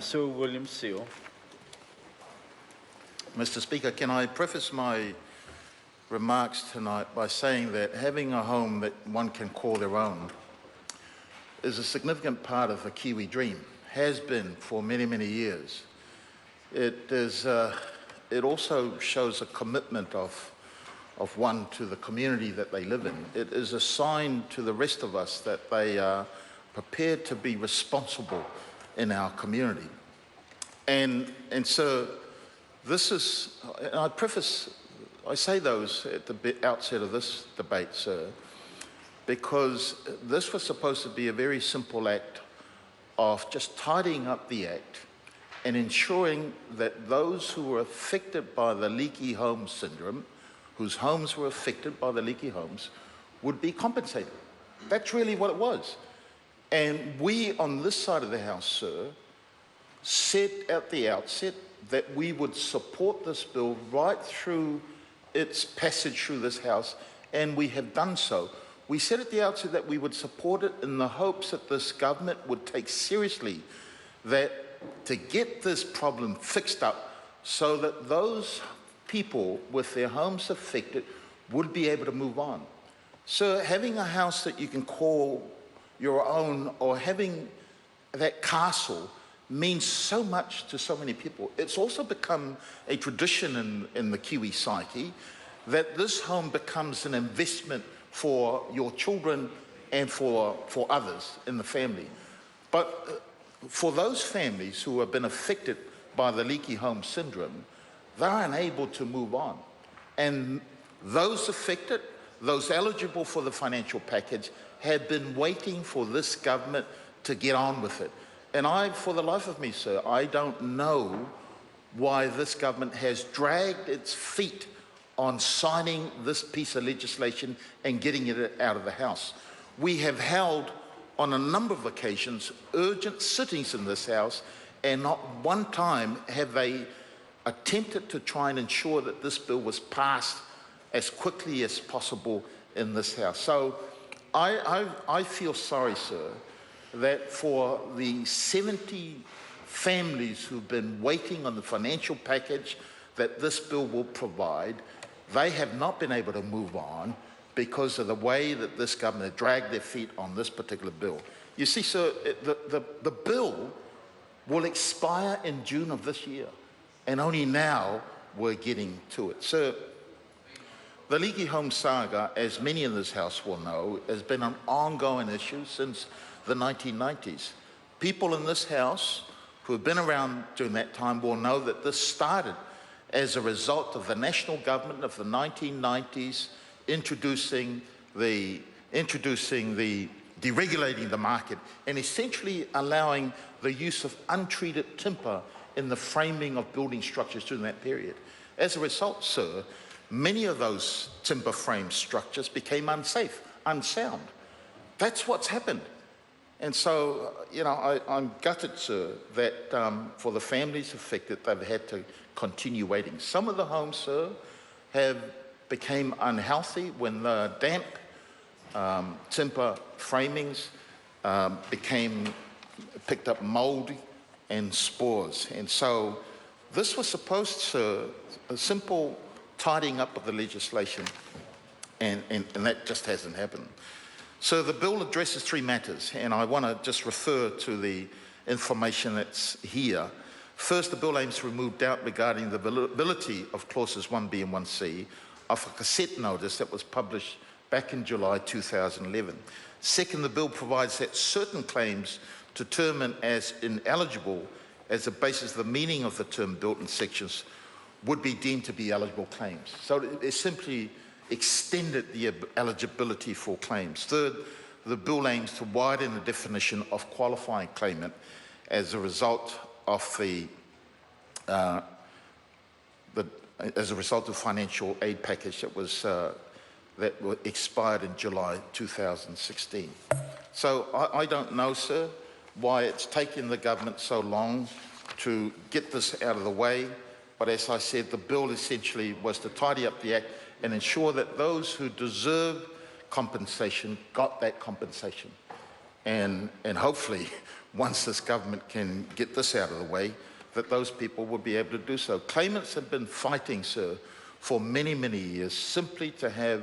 Sir William Seal. Mr. Speaker, can I preface my remarks tonight by saying that having a home that one can call their own is a significant part of the Kiwi dream, has been for many, many years. It also shows a commitment of one to the community that they live in. It is a sign to the rest of us that they are prepared to be responsible in our community. And so this is, and I say those at the outset of this debate, sir, because this was supposed to be a very simple act of just tidying up the act and ensuring that those who were affected by the leaky home syndrome, whose homes were affected by the leaky homes, would be compensated. That's really what it was. And we on this side of the House, sir, said at the outset that we would support this bill right through its passage through this House, and we have done so. We said at the outset that we would support it in the hopes that this government would take seriously that to get this problem fixed up so that those people with their homes affected would be able to move on. So having a house that you can call your own, or having that castle, means so much to so many people. It's also become a tradition in the Kiwi psyche that this home becomes an investment for your children and for others in the family. But for those families who have been affected by the leaky home syndrome, they're unable to move on. And those affected, those eligible for the financial package, have been waiting for this government to get on with it. And for the life of me, sir, I don't know why this government has dragged its feet on signing this piece of legislation and getting it out of the House. We have held, on a number of occasions, urgent sittings in this House, and not one time have they attempted to try and ensure that this bill was passed as quickly as possible in this House. So I feel sorry, sir, that for the 70 families who've been waiting on the financial package that this bill will provide, they have not been able to move on because of the way that this government has dragged their feet on this particular bill. You see, sir, the bill will expire in June of this year, and only now we're getting to it. So the leaky home saga, as many in this House will know, has been an ongoing issue since the 1990s. People in this House who have been around during that time will know that this started as a result of the national government of the 1990s deregulating the market and essentially allowing the use of untreated timber in the framing of building structures during that period. As a result, sir, many of those timber frame structures became unsafe, unsound. That's what's happened. And so, you know, I'm gutted, sir, that for the families affected, they've had to continue waiting. Some of the homes, sir, have became unhealthy when the damp timber framings picked up mold and spores. And so this was supposed to, a simple tidying up of the legislation, and that just hasn't happened. So the bill addresses three matters, and I want to just refer to the information that's here. First, the bill aims to remove doubt regarding the validity of clauses 1B and 1C of a cassette notice that was published back in July 2011. Second, the bill provides that certain claims determined as ineligible as the basis of the meaning of the term built-in sections would be deemed to be eligible claims. So it simply extended the eligibility for claims. Third, the bill aims to widen the definition of qualifying claimant as a result of financial aid package that expired in July 2016. So I don't know, sir, why it's taken the government so long to get this out of the way. But as I said, the bill essentially was to tidy up the act and ensure that those who deserve compensation got that compensation. And hopefully, once this government can get this out of the way, that those people will be able to do so. Claimants have been fighting, sir, for many, many years, simply to have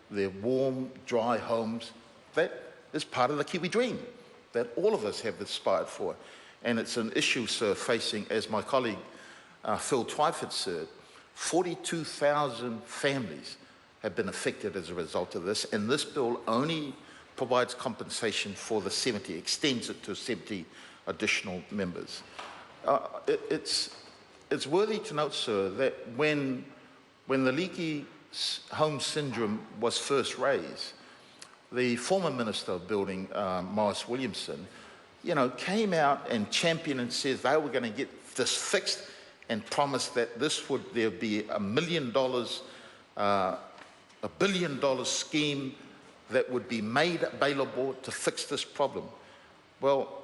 their warm, dry homes. That is part of the Kiwi dream that all of us have aspired for. And it's an issue, sir, facing, as my colleague Phil Twyford said, 42,000 families have been affected as a result of this, and this bill only provides compensation for the 70, extends it to 70 additional members. It's worthy to note, sir, that when the leaky home syndrome was first raised, the former Minister of Building, Maurice Williamson, came out and championed and said they were going to get this fixed and promised that there'd be $1 billion, $1 billion scheme that would be made available to fix this problem. Well,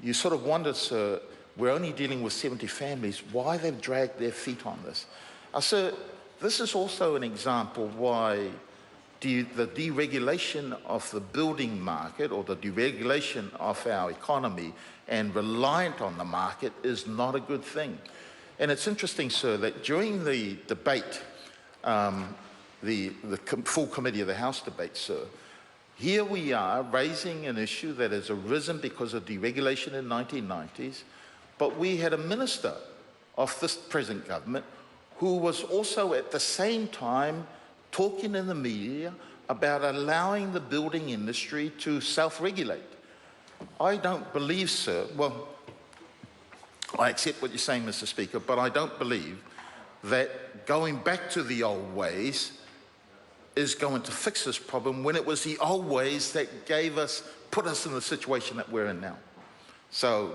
you sort of wonder, sir, we're only dealing with 70 families, why they've dragged their feet on this. Sir, this is also an example why the deregulation of the building market or the deregulation of our economy and reliant on the market is not a good thing. And it's interesting, sir, that during the debate, the full committee of the House debate, sir, here we are raising an issue that has arisen because of deregulation in the 1990s, but we had a minister of this present government who was also at the same time talking in the media about allowing the building industry to self-regulate. I don't believe, sir, well, I accept what you're saying, Mr. Speaker, but I don't believe that going back to the old ways is going to fix this problem when it was the old ways that put us in the situation that we're in now. So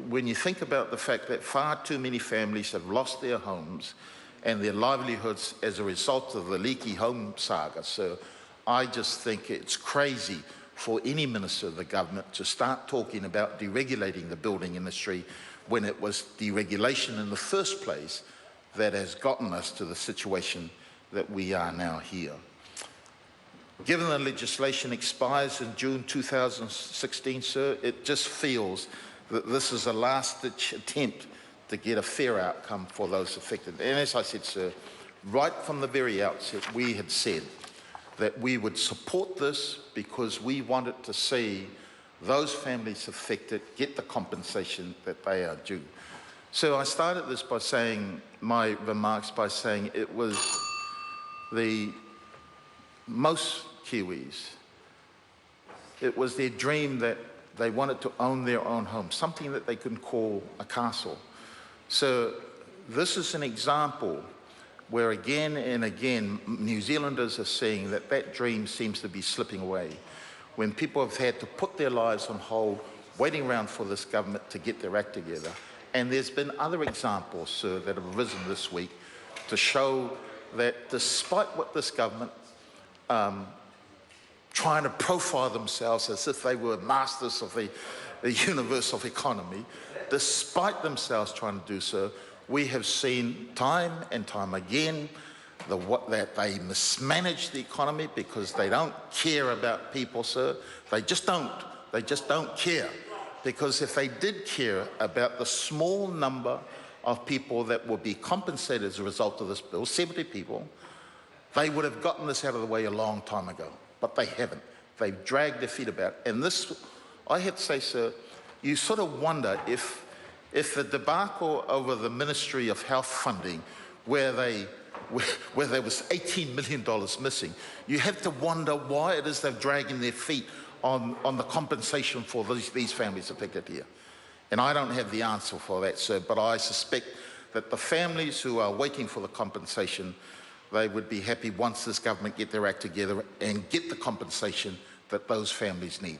when you think about the fact that far too many families have lost their homes and their livelihoods as a result of the leaky home saga, so I just think it's crazy for any minister of the government to start talking about deregulating the building industry when it was deregulation in the first place that has gotten us to the situation that we are now here. Given the legislation expires in June 2016, sir, it just feels that this is a last-ditch attempt to get a fair outcome for those affected. And as I said, sir, right from the very outset, we had said that we would support this because we wanted to see those families affected get the compensation that they are due. So I started this by saying, my remarks by saying it was most Kiwis, it was their dream that they wanted to own their own home, something that they couldn't call a castle. So this is an example where again and again New Zealanders are seeing that that dream seems to be slipping away when people have had to put their lives on hold, waiting around for this government to get their act together. And there's been other examples, sir, that have arisen this week to show that despite what this government trying to profile themselves as if they were masters of the universe of economy, despite themselves trying to do so, we have seen time and time again that they mismanage the economy because they don't care about people, sir. They just don't. They just don't care. Because if they did care about the small number of people that would be compensated as a result of this bill, 70 people, they would have gotten this out of the way a long time ago. But they haven't. They've dragged their feet about. And this, I have to say, sir, you sort of wonder if the debacle over the Ministry of Health funding, where there was $18 million missing, you have to wonder why it is they're dragging their feet on the compensation for these families affected here. And I don't have the answer for that, sir, but I suspect that the families who are waiting for the compensation, they would be happy once this government get their act together and get the compensation that those families need.